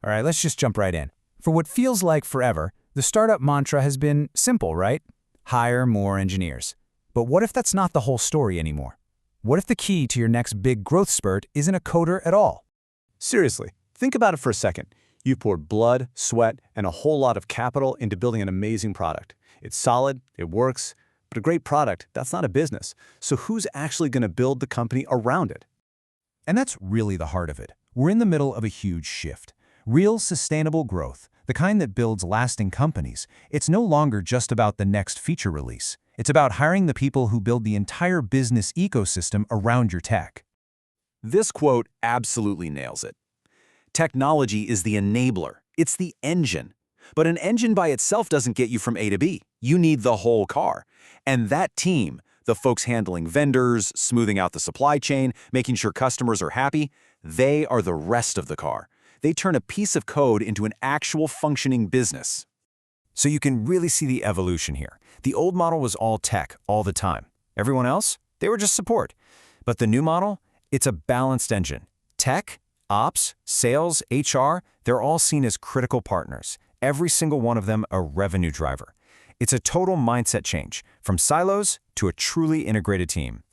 All right, let's just jump right in. For what feels like forever, the startup mantra has been simple, right? Hire more engineers. But what if that's not the whole story anymore? What if the key to your next big growth spurt isn't a coder at all? Seriously, think about it for a second. You've poured blood, sweat, and a whole lot of capital into building an amazing product. It's solid, it works, but a great product, that's not a business. So who's actually going to build the company around it? And that's really the heart of it. We're in the middle of a huge shift. Real sustainable growth, the kind that builds lasting companies. It's no longer just about the next feature release. It's about hiring the people who build the entire business ecosystem around your tech. This quote absolutely nails it. Technology is the enabler. It's the engine. But an engine by itself doesn't get you from A to B. You need the whole car. And that team, the folks handling vendors, smoothing out the supply chain, making sure customers are happy, they are the rest of the car. They turn a piece of code into an actual functioning business. So you can really see the evolution here. The old model was all tech all the time. Everyone else, they were just support. But the new model, it's a balanced engine. Tech, ops, sales, HR, they're all seen as critical partners. Every single one of them a revenue driver. It's a total mindset change, from silos to a truly integrated team.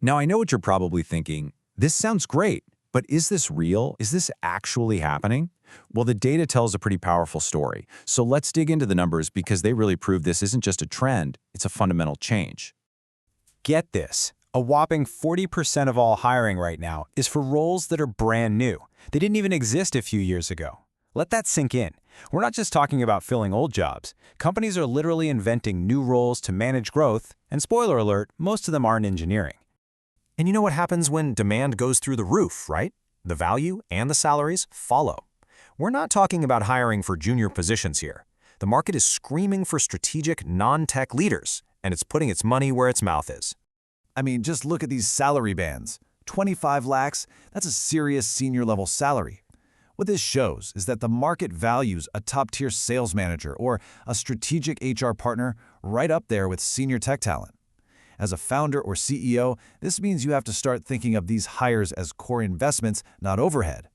Now, I know what you're probably thinking. This sounds great, but is this real? Is this actually happening? Well, the data tells a pretty powerful story. So let's dig into the numbers because they really prove this isn't just a trend, it's a fundamental change. Get this. A whopping 40% of all hiring right now is for roles that are brand new. They didn't even exist a few years ago. Let that sink in. We're not just talking about filling old jobs. Companies are literally inventing new roles to manage growth, and spoiler alert, most of them aren't engineering. And you know what happens when demand goes through the roof, right? The value and the salaries follow. We're not talking about hiring for junior positions here. The market is screaming for strategic, non-tech leaders, and it's putting its money where its mouth is. I mean, just look at these salary bands. 25 lakhs, that's a serious senior-level salary. What this shows is that the market values a top-tier sales manager or a strategic HR partner right up there with senior tech talent. As a founder or CEO, this means you have to start thinking of these hires as core investments, not overhead.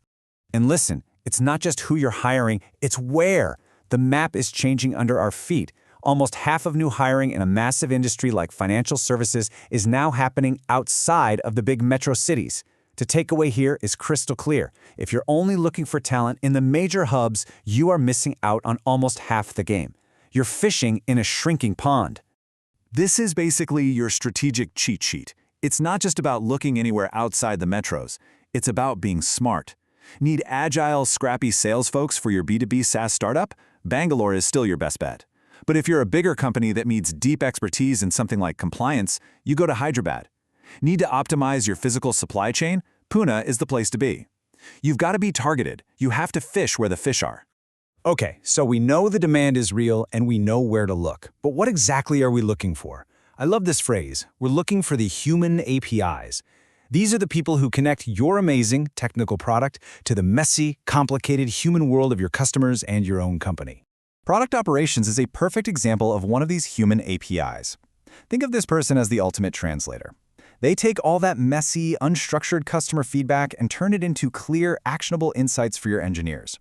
And listen, it's not just who you're hiring, it's where. The map is changing under our feet. Almost half of new hiring in a massive industry like financial services is now happening outside of the big metro cities. The takeaway here is crystal clear. If you're only looking for talent in the major hubs, you are missing out on almost half the game. You're fishing in a shrinking pond. This is basically your strategic cheat sheet. It's not just about looking anywhere outside the metros. It's about being smart. Need agile, scrappy sales folks for your B2B SaaS startup? Bangalore is still your best bet. But if you're a bigger company that needs deep expertise in something like compliance, you go to Hyderabad. Need to optimize your physical supply chain? Pune is the place to be. You've got to be targeted. You have to fish where the fish are. Okay, so we know the demand is real and we know where to look. But what exactly are we looking for? I love this phrase. We're looking for the human APIs. These are the people who connect your amazing technical product to the messy, complicated human world of your customers and your own company. Product operations is a perfect example of one of these human APIs. Think of this person as the ultimate translator. They take all that messy, unstructured customer feedback and turn it into clear, actionable insights for your engineers.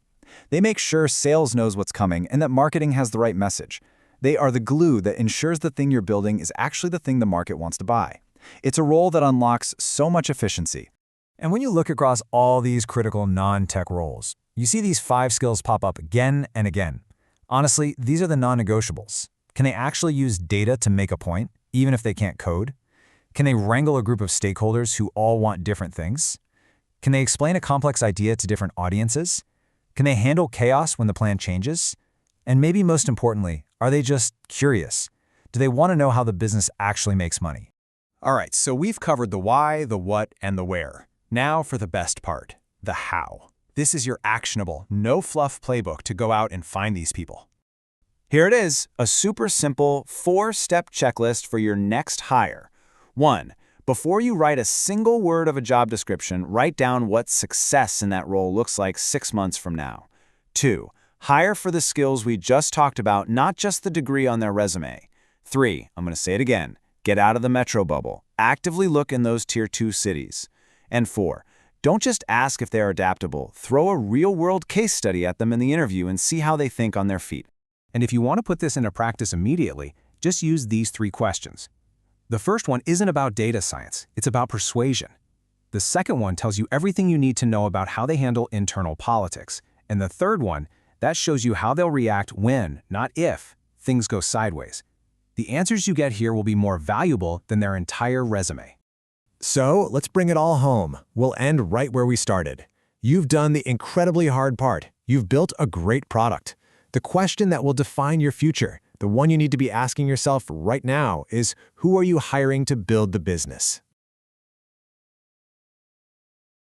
They make sure sales knows what's coming and that marketing has the right message. They are the glue that ensures the thing you're building is actually the thing the market wants to buy. It's a role that unlocks so much efficiency. And when you look across all these critical non-tech roles, you see these 5 skills pop up again and again. Honestly, these are the non-negotiables. Can they actually use data to make a point, even if they can't code? Can they wrangle a group of stakeholders who all want different things? Can they explain a complex idea to different audiences? Can they handle chaos when the plan changes? And maybe most importantly, are they just curious? Do they want to know how the business actually makes money? All right, so we've covered the why, the what, and the where. Now for the best part, the how. This is your actionable, no-fluff playbook to go out and find these people. Here it is, a super simple 4-step checklist for your next hire. 1. Before you write a single word of a job description, write down what success in that role looks like 6 months from now. 2. Hire for the skills we just talked about, not just the degree on their resume. 3. I'm going to say it again. Get out of the metro bubble. Actively look in those Tier 2 cities. And 4. Don't just ask if they are adaptable. Throw a real-world case study at them in the interview and see how they think on their feet. And if you want to put this into practice immediately, just use these 3 questions. The first one isn't about data science, it's about persuasion. The second one tells you everything you need to know about how they handle internal politics. And the third one, that shows you how they'll react when, not if, things go sideways. The answers you get here will be more valuable than their entire resume. So, let's bring it all home. We'll end right where we started. You've done the incredibly hard part. You've built a great product. The question that will define your future, the one you need to be asking yourself right now, is who are you hiring to build the business?